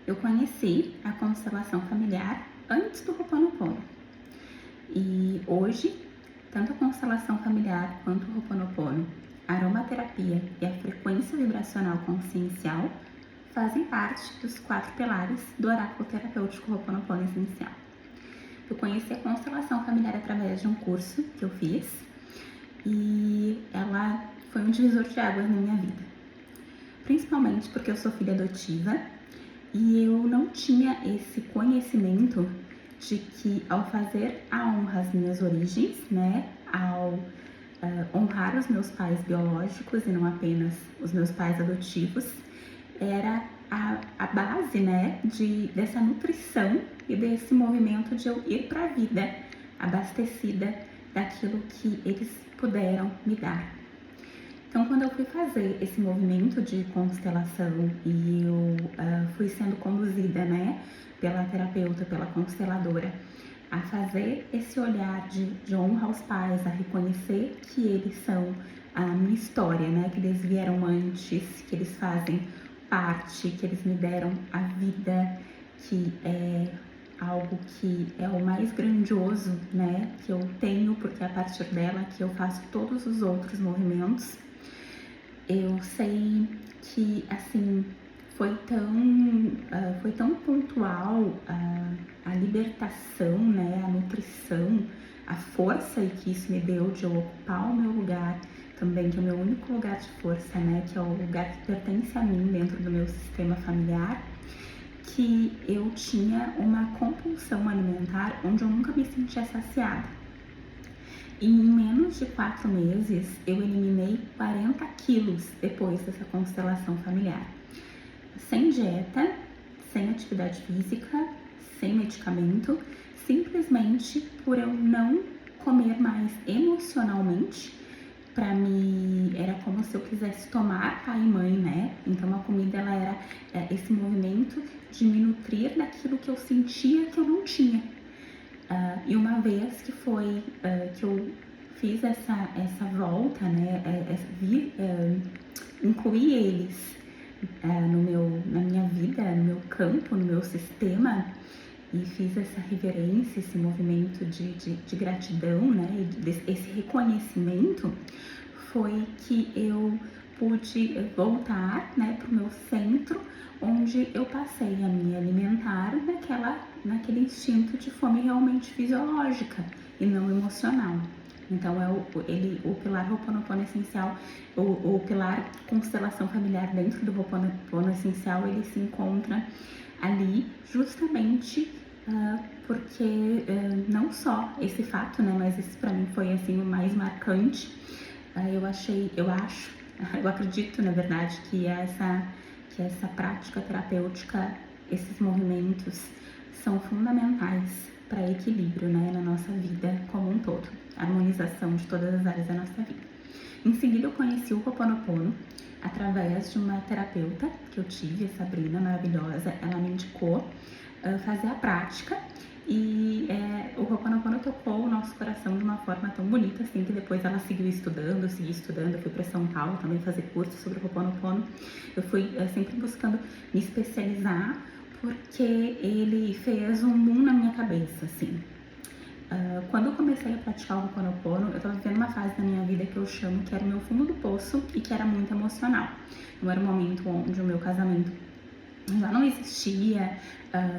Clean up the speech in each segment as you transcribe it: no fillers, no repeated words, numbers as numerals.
eu conheci a constelação familiar antes do Ho'oponopono. E hoje, tanto a constelação familiar quanto o Ho'oponopono, a aromaterapia e a frequência vibracional consciencial fazem parte dos 4 pilares do oráculo terapêutico Ho'oponopono essencial. Eu conheci a constelação familiar através de um curso que eu fiz e ela foi um divisor de águas na minha vida. Principalmente porque eu sou filha adotiva e eu não tinha esse conhecimento de que ao fazer a honra às minhas origens, né, ao honrar os meus pais biológicos e não apenas os meus pais adotivos, era a base, né, dessa nutrição e desse movimento de eu ir para a vida abastecida daquilo que eles puderam me dar. Então, quando eu fui fazer esse movimento de constelação e eu fui sendo conduzida, né, pela terapeuta, pela consteladora, a fazer esse olhar de honra aos pais, a reconhecer que eles são a minha história, né, que eles vieram antes, que eles fazem parte, que eles me deram a vida, que é algo que é o mais grandioso, né, que eu tenho, porque é a partir dela que eu faço todos os outros movimentos. Eu sei que, assim, foi tão pontual a libertação, né, a nutrição, a força que isso me deu de eu ocupar o meu lugar também, que é o meu único lugar de força, né, que é o lugar que pertence a mim dentro do meu sistema familiar, que eu tinha uma compulsão alimentar onde eu nunca me sentia saciada. E em menos de 4 meses, eu eliminei 40 quilos depois dessa constelação familiar. Sem dieta, sem atividade física, sem medicamento, simplesmente por eu não comer mais emocionalmente. Para mim, era como se eu quisesse tomar pai e mãe, né? Então, a comida, ela era esse movimento de me nutrir daquilo que eu sentia que eu não tinha. E uma vez que foi que eu fiz essa volta, né, incluir eles na minha vida, no meu campo, no meu sistema, e fiz essa reverência, esse movimento de gratidão, né, esse reconhecimento, foi que eu pude voltar, né, para o meu centro, onde eu passei a me alimentar naquele instinto de fome realmente fisiológica e não emocional. Então, o pilar Ho'oponopono essencial, o pilar constelação familiar dentro do Ho'oponopono essencial, ele se encontra ali justamente porque não só esse fato, né, mas esse para mim foi assim o mais marcante. Eu acredito, na verdade, que essa prática terapêutica, esses movimentos são fundamentais para equilíbrio, né, na nossa vida como um todo, harmonização de todas as áreas da nossa vida. Em seguida, eu conheci o Ho'oponopono através de uma terapeuta que eu tive, a Sabrina, maravilhosa. Ela me indicou fazer a prática e o Ho'oponopono tocou o nosso coração de uma forma tão bonita, assim, que depois ela seguiu estudando, eu segui estudando, eu fui para São Paulo também fazer curso sobre o Ho'oponopono. Eu fui sempre buscando me especializar, porque ele fez um boom na minha cabeça, assim. Quando eu comecei a praticar o Ho'oponopono, eu estava vivendo uma fase da minha vida que eu chamo que era o meu fundo do poço e que era muito emocional. Não era um momento onde o meu casamento já não existia,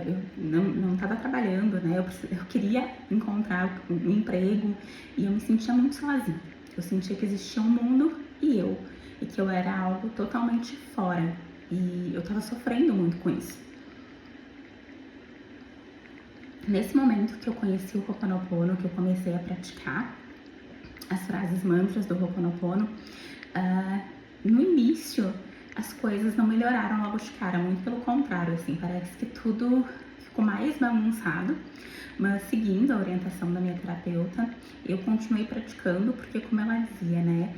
eu não estava trabalhando, né? Eu queria encontrar um emprego e eu me sentia muito sozinha. Eu sentia que existia um mundo e que eu era algo totalmente fora. E eu estava sofrendo muito com isso. Nesse momento que eu conheci o Ho'oponopono, que eu comecei a praticar as frases mantras do Ho'oponopono, no início as coisas não melhoraram logo de cara, muito pelo contrário, assim, parece que tudo ficou mais bagunçado, mas seguindo a orientação da minha terapeuta, eu continuei praticando, porque como ela dizia, né,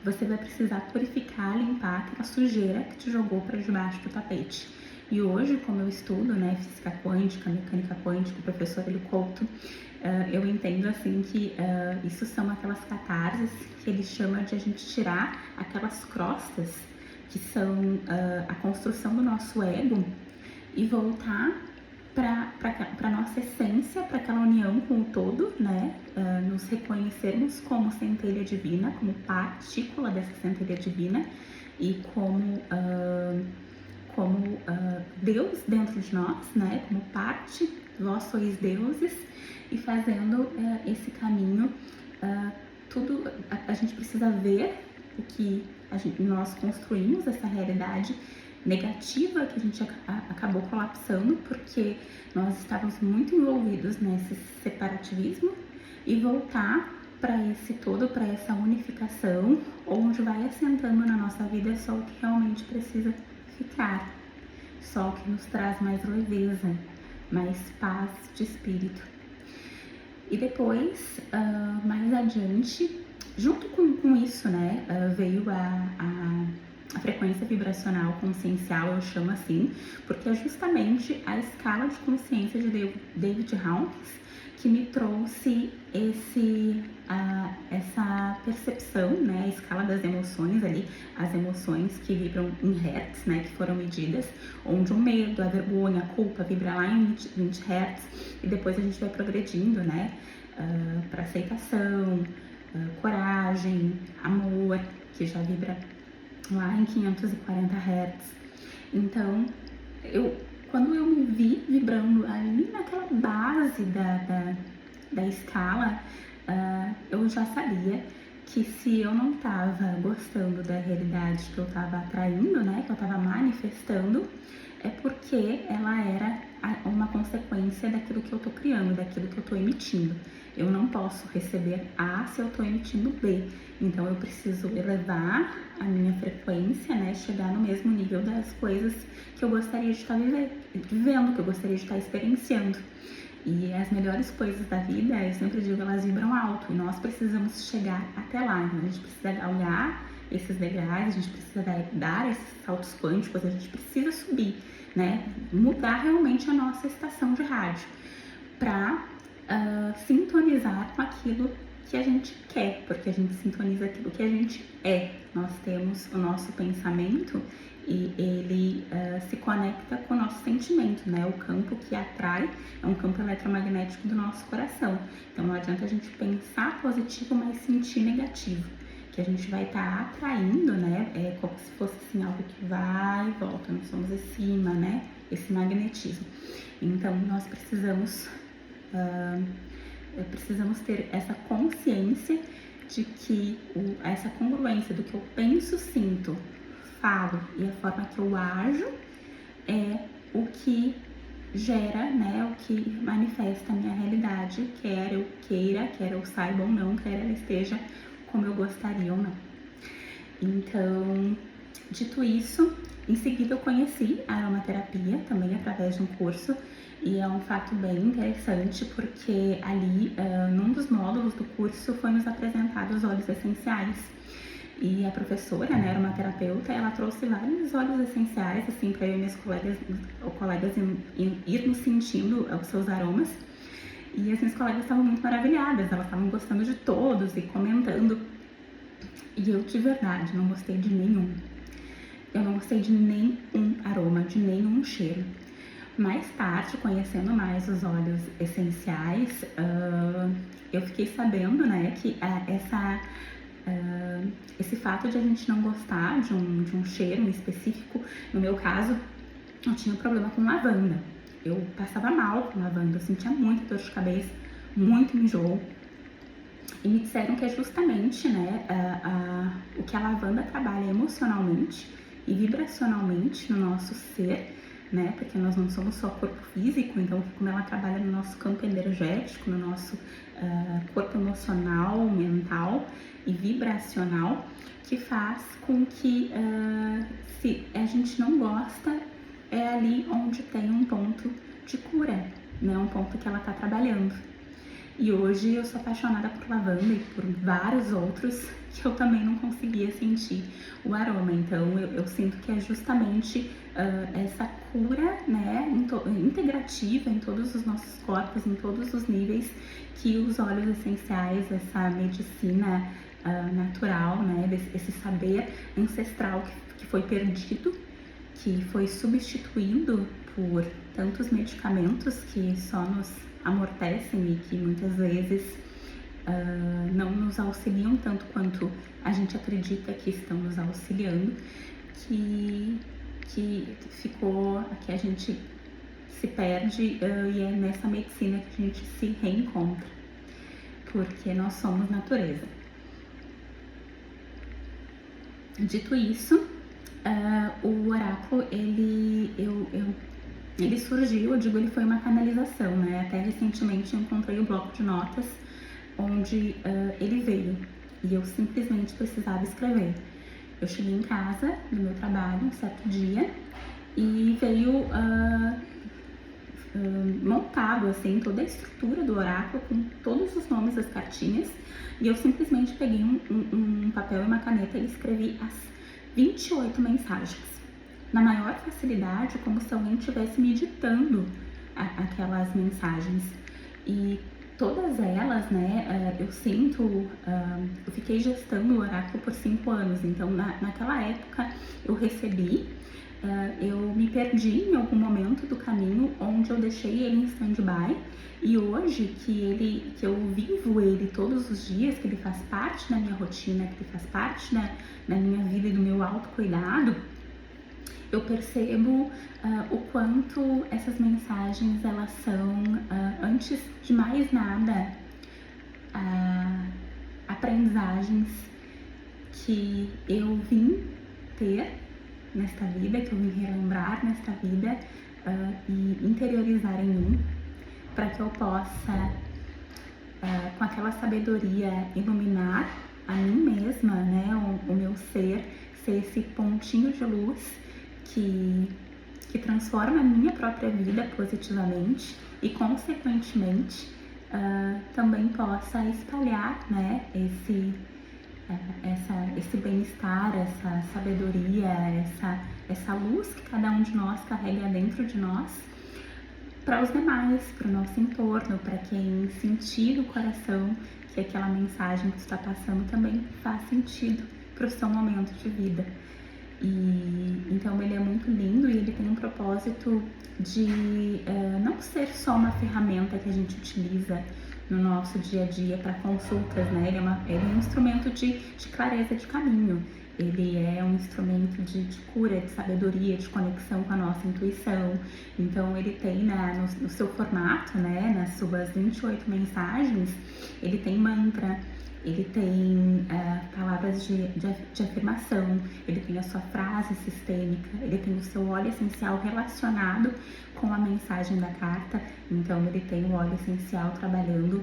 você vai precisar purificar, limpar aquela sujeira que te jogou para debaixo do tapete. E hoje, como eu estudo, né, física quântica, mecânica quântica, o professor Hélio Couto, eu entendo assim que isso são aquelas catarses que ele chama de a gente tirar aquelas crostas que são a construção do nosso ego e voltar para nossa essência, para aquela união com o todo, né? Nos reconhecermos como centelha divina, como partícula dessa centelha divina e como Deus dentro de nós, né? Como parte, vós sois deuses, e fazendo esse caminho. Tudo a gente precisa ver o que nós construímos, essa realidade negativa que a gente acabou colapsando porque nós estávamos muito envolvidos nesse separativismo, e voltar para esse todo, para essa unificação, onde vai assentando na nossa vida só o que realmente precisa ficar, só o que nos traz mais leveza, mais paz de espírito. E depois, mais adiante, junto com isso, né, veio a frequência vibracional consciencial, eu chamo assim, porque é justamente a escala de consciência de David Hawkins que me trouxe essa percepção, né, a escala das emoções ali, as emoções que vibram em hertz, né, que foram medidas, onde o medo, a vergonha, a culpa vibra lá em 20 hertz, e depois a gente vai progredindo, né, para aceitação, coragem, amor, que já vibra lá em 540 Hz. Então, quando eu me vi vibrando ali naquela base da escala, eu já sabia que se eu não estava gostando da realidade que eu estava atraindo, né, que eu estava manifestando, é porque ela era uma consequência daquilo que eu estou criando, daquilo que eu estou emitindo. Eu não posso receber A se eu estou emitindo B. Então eu preciso elevar a minha frequência, né? Chegar no mesmo nível das coisas que eu gostaria de estar vivendo, que eu gostaria de estar experienciando. E as melhores coisas da vida, eu sempre digo, elas vibram alto. E nós precisamos chegar até lá. Então a gente precisa galgar esses degraus, a gente precisa dar esses saltos quânticos, a gente precisa subir, né? Mudar realmente a nossa estação de rádio para sintonizar com aquilo que a gente quer, porque a gente sintoniza aquilo que a gente é. Nós temos o nosso pensamento e ele se conecta com o nosso sentimento, né? O campo que atrai é um campo eletromagnético do nosso coração. Então não adianta a gente pensar positivo, mas sentir negativo, que a gente vai estar atraindo, né? É como se fosse assim, algo que vai e volta, nós somos esse imã, né? Esse magnetismo. Então nós precisamos ter essa consciência de que essa congruência do que eu penso, sinto, falo e a forma que eu ajo é o que gera, né, o que manifesta a minha realidade, quer eu queira, quer eu saiba ou não, quer ela esteja como eu gostaria ou não. Então, dito isso, em seguida eu conheci a aromaterapia também através de um curso, e é um fato bem interessante porque ali, num dos módulos do curso, foi nos apresentado os óleos essenciais. E a professora, né, aromaterapeuta, ela trouxe vários óleos essenciais, assim, para eu e meus colegas irmos sentindo os seus aromas. E as minhas colegas estavam muito maravilhadas, elas estavam gostando de todos e comentando. E eu, de verdade, não gostei de nenhum. Eu não gostei de nenhum aroma, de nenhum cheiro. Mais tarde, conhecendo mais os óleos essenciais, eu fiquei sabendo, né, que esse fato de a gente não gostar de um cheiro em específico, no meu caso, eu tinha um problema com lavanda. Eu passava mal com lavanda, eu sentia muita dor de cabeça, muito enjoo. E me disseram que é justamente, né, o que a lavanda trabalha emocionalmente e vibracionalmente no nosso ser, né, porque nós não somos só corpo físico, então como ela trabalha no nosso campo energético, no nosso corpo emocional, mental e vibracional, que faz com que se a gente não gosta, é ali onde tem um ponto de cura, né, um ponto que ela está trabalhando. E hoje eu sou apaixonada por lavanda e por vários outros que eu também não conseguia sentir o aroma. Então eu sinto que é justamente essa cura, né, integrativa em todos os nossos corpos, em todos os níveis, que os óleos essenciais, essa medicina natural, né, esse saber ancestral que foi perdido, que foi substituído por tantos medicamentos que só nos amortecem e que muitas vezes não nos auxiliam tanto quanto a gente acredita que estão nos auxiliando, que ficou, que a gente se perde e é nessa medicina que a gente se reencontra, porque nós somos natureza. Dito isso, o oráculo, ele surgiu, ele foi uma canalização, né? Até recentemente eu encontrei o bloco de notas onde ele veio e eu simplesmente precisava escrever. Eu cheguei em casa do meu trabalho um certo dia e veio montado assim toda a estrutura do oráculo com todos os nomes das cartinhas e eu simplesmente peguei um papel e uma caneta e escrevi as 28 mensagens na maior facilidade, como se alguém estivesse me ditando aquelas mensagens. E todas elas, né, eu fiquei gestando o oráculo por 5 anos, então naquela época eu recebi, eu me perdi em algum momento do caminho onde eu deixei ele em stand-by, e hoje que eu vivo ele todos os dias, que ele faz parte da minha rotina, que ele faz parte da minha vida e do meu autocuidado, eu percebo o quanto essas mensagens, elas são, antes de mais nada, aprendizagens que eu vim ter nesta vida, que eu vim relembrar nesta vida e interiorizar em mim, para que eu possa, com aquela sabedoria, iluminar a mim mesma, né, o meu ser esse pontinho de luz que transforma a minha própria vida positivamente e, consequentemente, também possa espalhar, né, esse bem-estar, essa sabedoria, essa luz que cada um de nós carrega dentro de nós, para os demais, para o nosso entorno, para quem sentir no coração que aquela mensagem que está passando também faz sentido para o seu momento de vida. E então ele é muito lindo e ele tem um propósito de não ser só uma ferramenta que a gente utiliza no nosso dia a dia para consultas, né? Ele é um instrumento de clareza de caminho. Ele é um instrumento de cura, de sabedoria, de conexão com a nossa intuição. Então ele tem no seu formato, né, nas suas 28 mensagens, ele tem mantra, ele tem palavras de afirmação, ele tem a sua frase sistêmica, ele tem o seu óleo essencial relacionado com a mensagem da carta. Então ele tem o óleo essencial trabalhando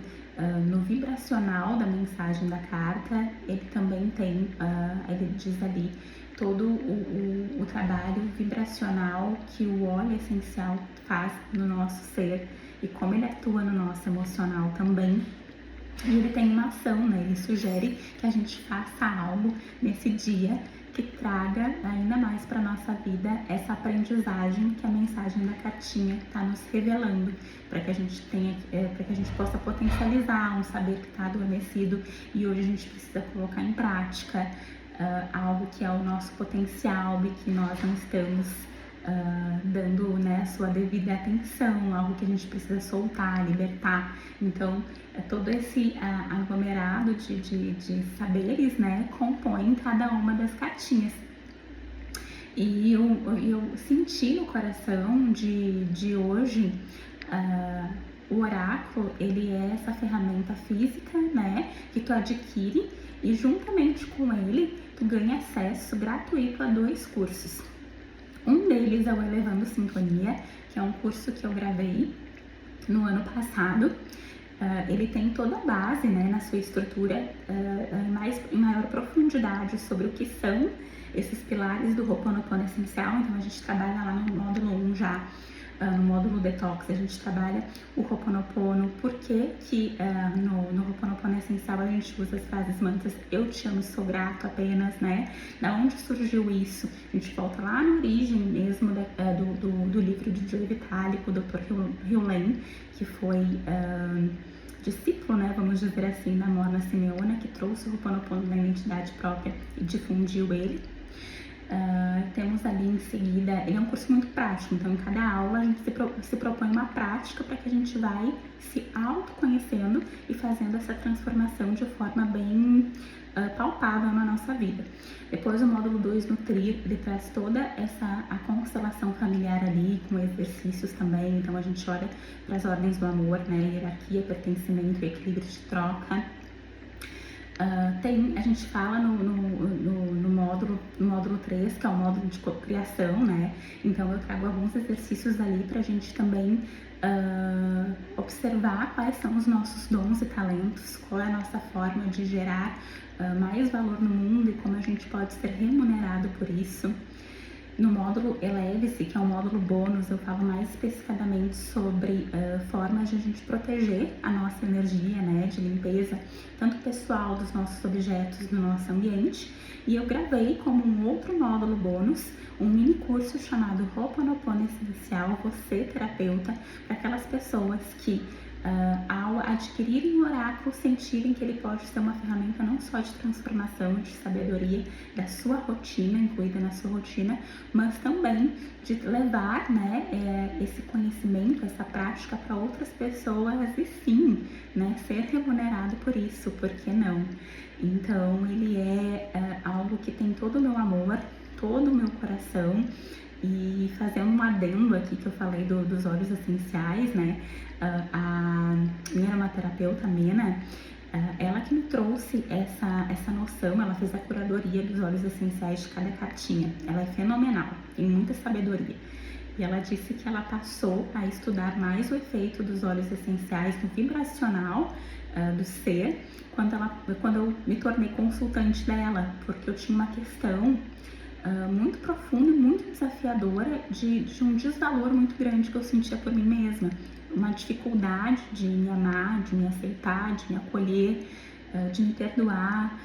no vibracional da mensagem da carta. Ele também tem, ele diz ali, todo o trabalho vibracional que o óleo essencial faz no nosso ser e como ele atua no nosso emocional também. E ele tem uma ação, né? Ele sugere que a gente faça algo nesse dia que traga ainda mais para nossa vida essa aprendizagem que a mensagem da cartinha está nos revelando, para que a gente tenha, para que a gente possa potencializar um saber que está adormecido e hoje a gente precisa colocar em prática algo que é o nosso potencial e que nós não estamos dando, né, a sua devida atenção, algo que a gente precisa soltar, libertar. Então, todo esse aglomerado de saberes, né, compõe cada uma das cartinhas. E eu senti no coração de hoje, o oráculo, ele é essa ferramenta física, né, que tu adquire e juntamente com ele, tu ganha acesso gratuito a 2 cursos. Um deles é o Elevando Sintonia, que é um curso que eu gravei no ano passado. Ele tem toda a base, né, na sua estrutura, em maior profundidade sobre o que são esses pilares do Ho'oponopono essencial. Então a gente trabalha lá no módulo 1 já, no módulo Detox, a gente trabalha o Ho'oponopono, por que no Ho'oponopono essencial a gente usa as frases mantras eu te amo, sou grato apenas, né? Da onde surgiu isso? A gente volta lá na origem mesmo do livro de Joe Vitale, o Dr. Hugh Lane, que foi discípulo, né, vamos dizer assim, da Morna Simeona, que trouxe o Ho'oponopono na identidade própria e difundiu ele. Temos ali em seguida, ele é um curso muito prático, então em cada aula a gente se propõe uma prática para que a gente vai se autoconhecendo e fazendo essa transformação de forma bem palpável na nossa vida. Depois o módulo 2 Nutrir, ele traz toda a constelação familiar ali, com exercícios também, então a gente olha para as ordens do amor, né, hierarquia, pertencimento e equilíbrio de troca. A gente fala no módulo 3, que é o módulo de cocriação, né? Então eu trago alguns exercícios ali para a gente também observar quais são os nossos dons e talentos, qual é a nossa forma de gerar mais valor no mundo e como a gente pode ser remunerado por isso. No módulo Eleve-se, que é um módulo bônus, eu falo mais especificadamente sobre formas de a gente proteger a nossa energia, né, de limpeza, tanto pessoal dos nossos objetos no nosso ambiente. E eu gravei como um outro módulo bônus, um mini curso chamado Ho'oponopono Essencial, Você Terapeuta, para aquelas pessoas que ao adquirirem o oráculo, sentirem que ele pode ser uma ferramenta não só de transformação, de sabedoria da sua rotina, incluída na sua rotina, mas também de levar, né, esse conhecimento, essa prática para outras pessoas e sim, né, ser remunerado por isso, por que não? Então ele é algo que tem todo o meu amor, todo o meu coração. E fazendo um adendo aqui que eu falei dos óleos essenciais, né? A minha aromaterapeuta, Mena, ela que me trouxe essa noção, ela fez a curadoria dos óleos essenciais de cada cartinha. Ela é fenomenal, tem muita sabedoria. E ela disse que ela passou a estudar mais o efeito dos óleos essenciais no vibracional do ser, quando eu me tornei consultante dela, porque eu tinha uma questão muito profunda e muito desafiadora de um desvalor muito grande que eu sentia por mim mesma, uma dificuldade de me amar, de me aceitar, de me acolher, de me perdoar,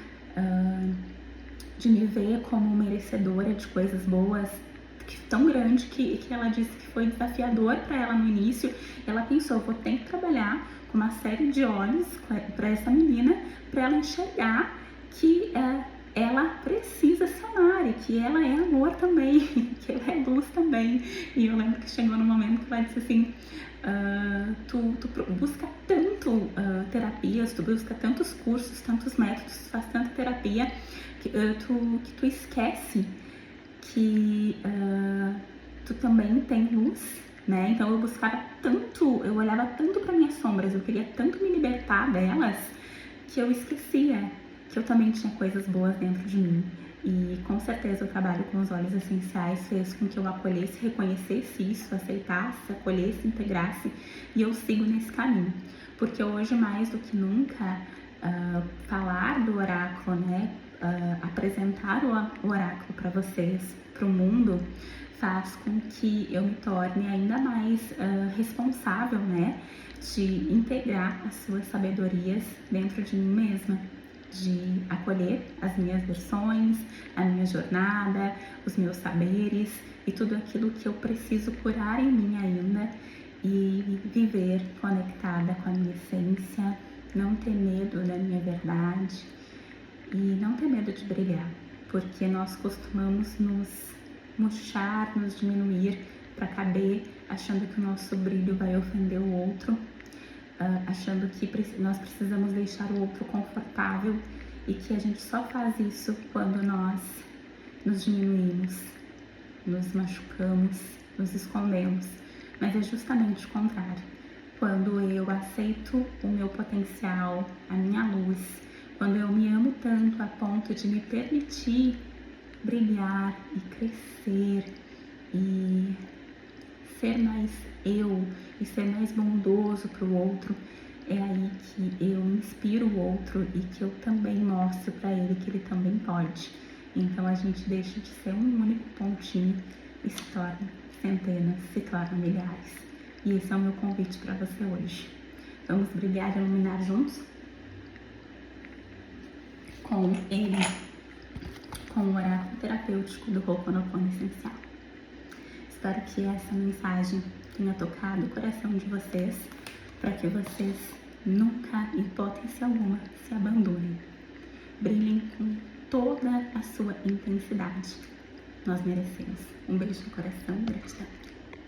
de me ver como merecedora de coisas boas, tão grande que ela disse que foi desafiador para ela no início. Ela pensou, vou ter que trabalhar com uma série de olhos para essa menina, para ela enxergar que ela precisa se amar e que ela é amor também, que ela é luz também. E eu lembro que chegou no momento que ela disse assim, tu busca tanto terapias, tu busca tantos cursos, tantos métodos, tu faz tanta terapia, que tu esquece que tu também tem luz, né? Então eu buscava tanto, eu olhava tanto para minhas sombras, eu queria tanto me libertar delas, que eu esquecia que eu também tinha coisas boas dentro de mim. E com certeza o trabalho com os óleos essenciais fez com que eu acolhesse, reconhecesse isso, aceitasse, acolhesse, integrasse, e eu sigo nesse caminho. Porque hoje, mais do que nunca, falar do oráculo, né, apresentar o oráculo para vocês, para o mundo, faz com que eu me torne ainda mais responsável, né, de integrar as suas sabedorias dentro de mim mesma, de acolher as minhas versões, a minha jornada, os meus saberes e tudo aquilo que eu preciso curar em mim ainda e viver conectada com a minha essência, não ter medo da minha verdade e não ter medo de brilhar, porque nós costumamos nos murchar, nos diminuir para caber, achando que o nosso brilho vai ofender o outro, achando que nós precisamos deixar o outro confortável e que a gente só faz isso quando nós nos diminuímos, nos machucamos, nos escondemos. Mas é justamente o contrário. Quando eu aceito o meu potencial, a minha luz, quando eu me amo tanto a ponto de me permitir brilhar e crescer e ser mais eu e ser mais bondoso para o outro, é aí que eu inspiro o outro e que eu também mostro para ele que ele também pode. Então a gente deixa de ser um único pontinho e se torna centenas, se torna milhares. E esse é o meu convite para você hoje. Vamos brilhar e iluminar juntos com ele, com o oráculo terapêutico do Ho'oponopono Essencial. Espero que essa mensagem tenha tocado o coração de vocês, para que vocês nunca, em hipótese alguma, se abandonem. Brilhem com toda a sua intensidade. nós merecemos. Um beijo no coração, gratidão.